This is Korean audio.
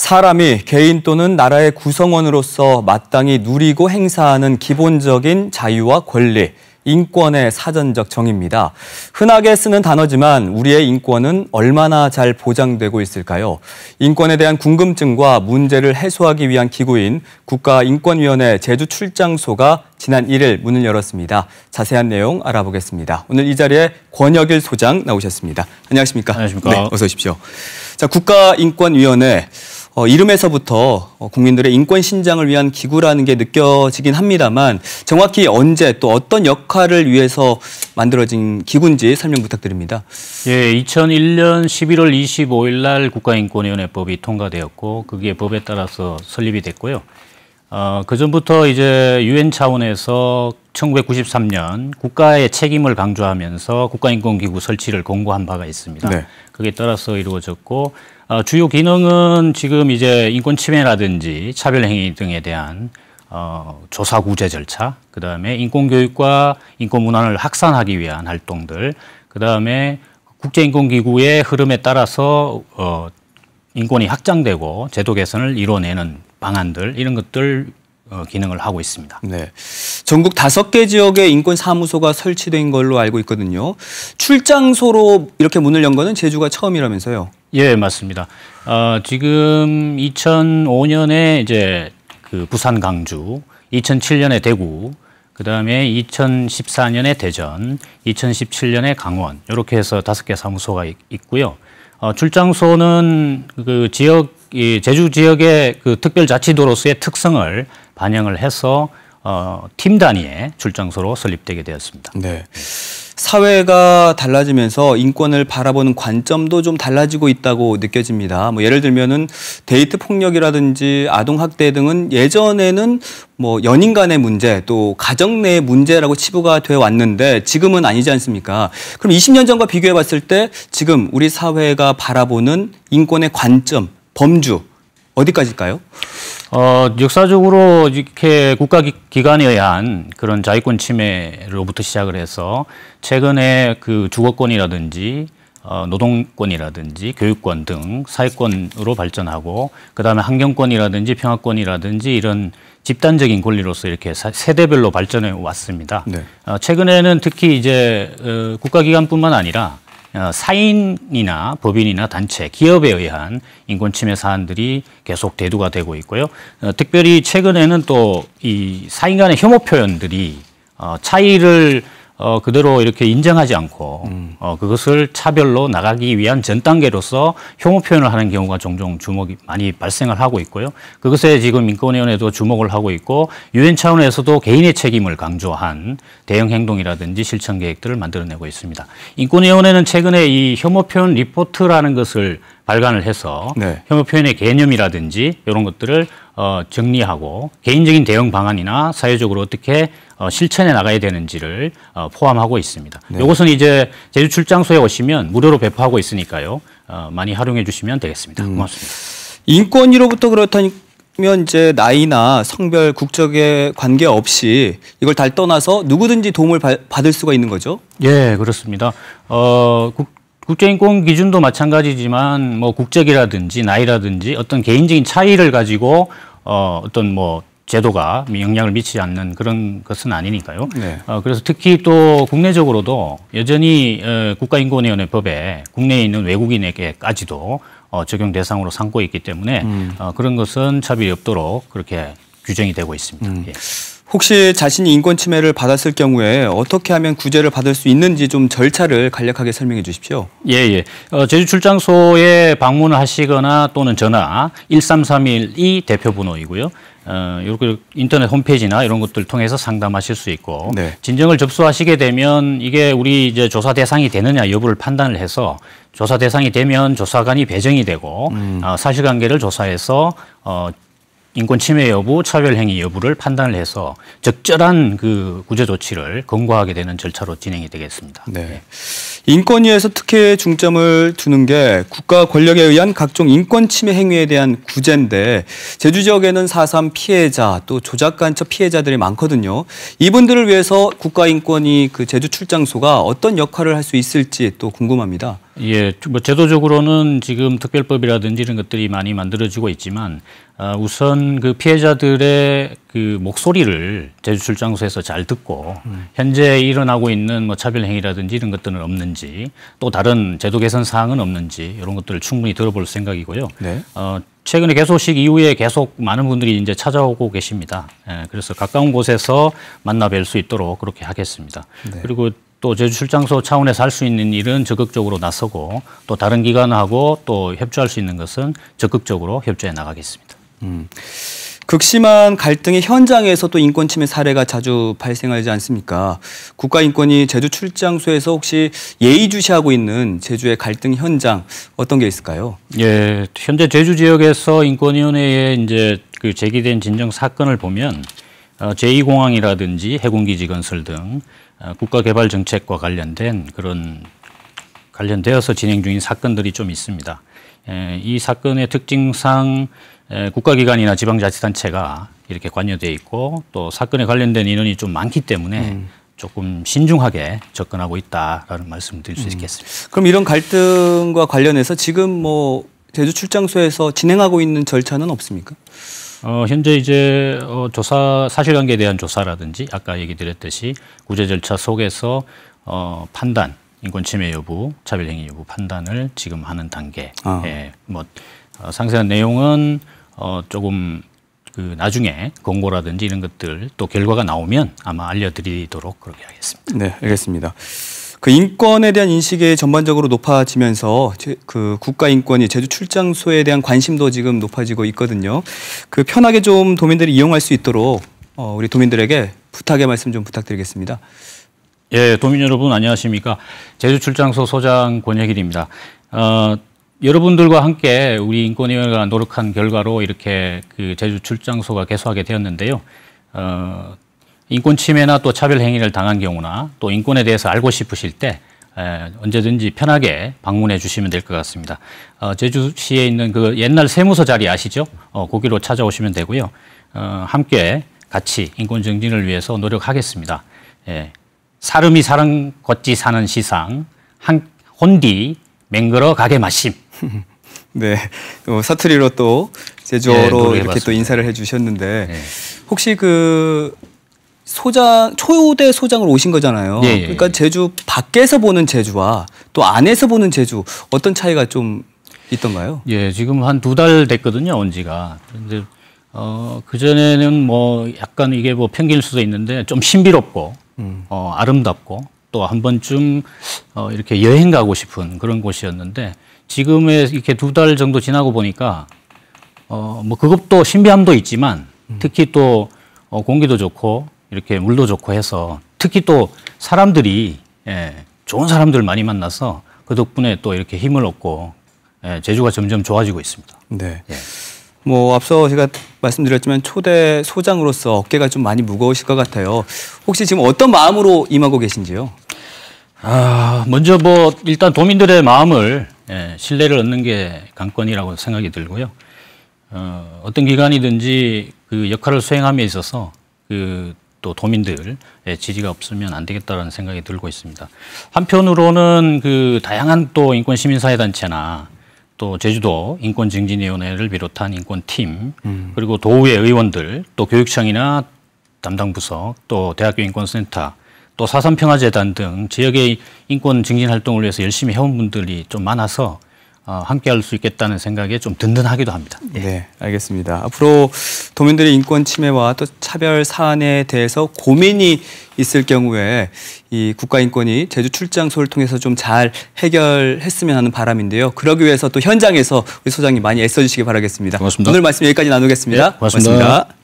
사람이 개인 또는 나라의 구성원으로서 마땅히 누리고 행사하는 기본적인 자유와 권리, 인권의 사전적 정의입니다. 흔하게 쓰는 단어지만 우리의 인권은 얼마나 잘 보장되고 있을까요? 인권에 대한 궁금증과 문제를 해소하기 위한 기구인 국가인권위원회 제주 출장소가 지난 1일 문을 열었습니다. 자세한 내용 알아보겠습니다. 오늘 이 자리에 권혁일 소장 나오셨습니다. 안녕하십니까? 안녕하십니까? 네, 어서 오십시오. 자, 국가인권위원회. 이름에서부터 국민들의 인권 신장을 위한 기구라는 게 느껴지긴 합니다만 정확히 언제 또 어떤 역할을 위해서 만들어진 기구인지 설명 부탁드립니다. 예, 2001년 11월 25일 날 국가인권위원회법이 통과되었고 그게 법에 따라서 설립이 됐고요. 그 전부터 이제 유엔 차원에서 1993년 국가의 책임을 강조하면서 국가인권기구 설치를 공고한 바가 있습니다. 네. 그게 따라서 이루어졌고 주요 기능은 지금 이제 인권 침해라든지 차별행위 등에 대한 조사 구제 절차, 그다음에 인권교육과 인권문화를 확산하기 위한 활동들, 그다음에 국제인권기구의 흐름에 따라서 인권이 확장되고 제도 개선을 이뤄내는 방안들, 이런 것들 기능을 하고 있습니다. 네, 전국 5개 지역에 인권사무소가 설치된 걸로 알고 있거든요. 출장소로 이렇게 문을 연 거는 제주가 처음이라면서요? 예, 맞습니다. 지금 2005년에 이제 그 부산 광주, 2007년에 대구, 그다음에 2014년에 대전, 2017년에 강원, 이렇게 해서 5개 사무소가 있고요. 출장소는 그 지역, 제주 지역의 그 특별자치도로서의 특성을 반영을 해서 팀 단위의 출장소로 설립되게 되었습니다. 네. 사회가 달라지면서 인권을 바라보는 관점도 좀 달라지고 있다고 느껴집니다. 예를 들면은 데이트 폭력이라든지 아동 학대 등은 예전에는 연인 간의 문제 또 가정 내의 문제라고 치부가 되어 왔는데 지금은 아니지 않습니까? 그럼 20년 전과 비교해 봤을 때 지금 우리 사회가 바라보는 인권의 관점, 범주 어디까지일까요? 역사적으로 이렇게 국가기관에 의한 그런 자유권 침해로부터 시작을 해서 최근에 그 주거권이라든지 노동권이라든지 교육권 등 사회권으로 발전하고 그다음에 환경권이라든지 평화권이라든지 이런 집단적인 권리로서 이렇게 세대별로 발전해 왔습니다. 네. 최근에는 특히 이제 국가기관뿐만 아니라 사인이나 법인이나 단체, 기업에 의한 인권 침해 사안들이 계속 대두가 되고 있고요. 특별히 최근에는 또 이 사인 간의 혐오 표현들이 차이를 그대로 이렇게 인정하지 않고 그것을 차별로 나가기 위한 전 단계로서 혐오 표현을 하는 경우가 종종 주목이 많이 발생을 하고 있고요. 그것에 지금 인권위원회도 주목을 하고 있고 유엔 차원에서도 개인의 책임을 강조한 대응 행동이라든지 실천 계획들을 만들어내고 있습니다. 인권위원회는 최근에 이 혐오 표현 리포트라는 것을 발간을 해서 네. 혐오 표현의 개념이라든지 이런 것들을 정리하고 개인적인 대응 방안이나 사회적으로 어떻게 실천해 나가야 되는지를 포함하고 있습니다. 네. 이것은 이제 제주 출장소에 오시면 무료로 배포하고 있으니까요. 많이 활용해 주시면 되겠습니다. 고맙습니다. 인권위로부터 그렇다면 이제 나이나 성별, 국적에 관계없이 이걸 다 떠나서 누구든지 도움을 받을 수가 있는 거죠? 예, 그렇습니다. 국제인권 기준도 마찬가지지만 국적이라든지 나이라든지 어떤 개인적인 차이를 가지고 어떤 제도가 영향을 미치지 않는 그런 것은 아니니까요. 네. 그래서 특히 또 국내적으로도 여전히 국가인권위원회법에 국내에 있는 외국인에게까지도 적용 대상으로 삼고 있기 때문에 그런 것은 차별이 없도록 그렇게 규정이 되고 있습니다. 예. 혹시 자신이 인권 침해를 받았을 경우에 어떻게 하면 구제를 받을 수 있는지 좀 절차를 간략하게 설명해 주십시오. 예. 제주 출장소에 방문을 하시거나 또는 전화 1331이 대표 번호이고요. 이렇게 인터넷 홈페이지나 이런 것들 통해서 상담하실 수 있고 네. 진정을 접수하시게 되면 이게 우리 이제 조사 대상이 되느냐 여부를 판단을 해서 조사 대상이 되면 조사관이 배정이 되고 사실관계를 조사해서 인권 침해 여부, 차별 행위 여부를 판단을 해서 적절한 그 구제 조치를 권고하게 되는 절차로 진행이 되겠습니다. 네. 인권위에서 특히 중점을 두는 게 국가 권력에 의한 각종 인권 침해 행위에 대한 구제인데 제주 지역에는 4.3 피해자 또 조작 간첩 피해자들이 많거든요. 이분들을 위해서 국가인권위 그 제주 출장소가 어떤 역할을 할 수 있을지 또 궁금합니다. 예, 뭐 제도적으로는 지금 특별법이라든지 이런 것들이 많이 만들어지고 있지만 우선 그 피해자들의 그 목소리를 제주 출장소에서 잘 듣고 현재 일어나고 있는 뭐 차별 행위라든지 이런 것들은 없는지 또 다른 제도 개선 사항은 없는지 이런 것들을 충분히 들어볼 생각이고요. 네. 최근에 개소식 이후에 계속 많은 분들이 이제 찾아오고 계십니다. 예, 그래서 가까운 곳에서 만나 뵐 수 있도록 그렇게 하겠습니다. 네. 그리고 또 제주 출장소 차원에서 할 수 있는 일은 적극적으로 나서고 또 다른 기관하고 또 협조할 수 있는 것은 적극적으로 협조해 나가겠습니다. 극심한 갈등의 현장에서 또 인권 침해 사례가 자주 발생하지 않습니까? 국가인권위 제주 출장소에서 혹시 예의주시하고 있는 제주의 갈등 현장 어떤 게 있을까요? 예, 현재 제주 지역에서 인권위원회에 이제 그 제기된 진정 사건을 보면 제2공항이라든지 해군기지 건설 등 국가개발 정책과 관련된 그런 관련되어서 진행 중인 사건들이 좀 있습니다. 이 사건의 특징상 국가기관이나 지방자치단체가 이렇게 관여되어 있고 또 사건에 관련된 인원이 좀 많기 때문에 조금 신중하게 접근하고 있다라는 말씀을 드릴 수 있겠습니다. 그럼 이런 갈등과 관련해서 지금 뭐 제주 출장소에서 진행하고 있는 절차는 없습니까? 현재 이제 사실관계에 대한 조사라든지 아까 얘기 드렸듯이 구제 절차 속에서 판단, 인권 침해 여부, 차별행위 여부 판단을 지금 하는 단계. 뭐 상세한 내용은 조금 그 나중에 공고라든지 이런 것들 또 결과가 나오면 아마 알려드리도록 그렇게 하겠습니다. 네, 알겠습니다. 그 인권에 대한 인식이 전반적으로 높아지면서 그 국가인권위 제주 출장소에 대한 관심도 지금 높아지고 있거든요. 그 편하게 좀 도민들이 이용할 수 있도록 우리 도민들에게 부탁의 말씀 좀 부탁드리겠습니다. 예, 도민 여러분 안녕하십니까? 제주 출장소 소장 권혁일입니다. 여러분들과 함께 우리 인권위원회가 노력한 결과로 이렇게 그 제주 출장소가 개소하게 되었는데요. 인권 침해나 또 차별 행위를 당한 경우나 또 인권에 대해서 알고 싶으실 때 언제든지 편하게 방문해 주시면 될 것 같습니다. 제주시에 있는 그 옛날 세무서 자리 아시죠? 거기로 찾아오시면 되고요. 함께 같이 인권 정진을 위해서 노력하겠습니다. 사람이 사람 걷지 사는 시상 혼디 맹글어 가게 마심. 네, 사투리로 또 제주어로 이렇게 또 인사를 해주셨는데 혹시 그 초대 소장으로 오신 거잖아요. 그러니까 제주 밖에서 보는 제주와 또 안에서 보는 제주 어떤 차이가 좀 있던가요? 예, 지금 한 2달 됐거든요, 온 지가. 그런데 그전에는 뭐 약간 이게 뭐 편견일 수도 있는데 좀 신비롭고 아름답고 또 한 번쯤 이렇게 여행 가고 싶은 그런 곳이었는데 지금에 이렇게 2달 정도 지나고 보니까 뭐 그것도 신비함도 있지만 특히 또 공기도 좋고 이렇게 물도 좋고 해서 특히 또 사람들이 좋은 사람들 많이 만나서 그 덕분에 또 이렇게 힘을 얻고 제주가 점점 좋아지고 있습니다. 네. 뭐 앞서 제가 말씀드렸지만 초대 소장으로서 어깨가 좀 많이 무거우실 것 같아요. 혹시 지금 어떤 마음으로 임하고 계신지요? 먼저 뭐 일단 도민들의 마음을 신뢰를 얻는 게 관건이라고 생각이 들고요. 어떤 기관이든지 그 역할을 수행함에 있어서 또 도민들의 지지가 없으면 안 되겠다라는 생각이 들고 있습니다. 한편으로는 그 다양한 또 인권 시민사회 단체나 또 제주도 인권증진위원회를 비롯한 인권팀 그리고 도의회 의원들 또 교육청이나 담당 부서 또 대학교 인권센터 또 4.3 평화재단 등 지역의 인권 증진 활동을 위해서 열심히 해온 분들이 좀 많아서 함께 할 수 있겠다는 생각에 좀 든든하기도 합니다. 네, 알겠습니다. 앞으로 도민들의 인권 침해와 또 차별 사안에 대해서 고민이 있을 경우에 이 국가인권위 제주 출장소를 통해서 좀 잘 해결했으면 하는 바람인데요. 그러기 위해서 또 현장에서 우리 소장님 많이 애써주시기 바라겠습니다. 고맙습니다. 오늘 말씀 여기까지 나누겠습니다. 네, 고맙습니다. 고맙습니다.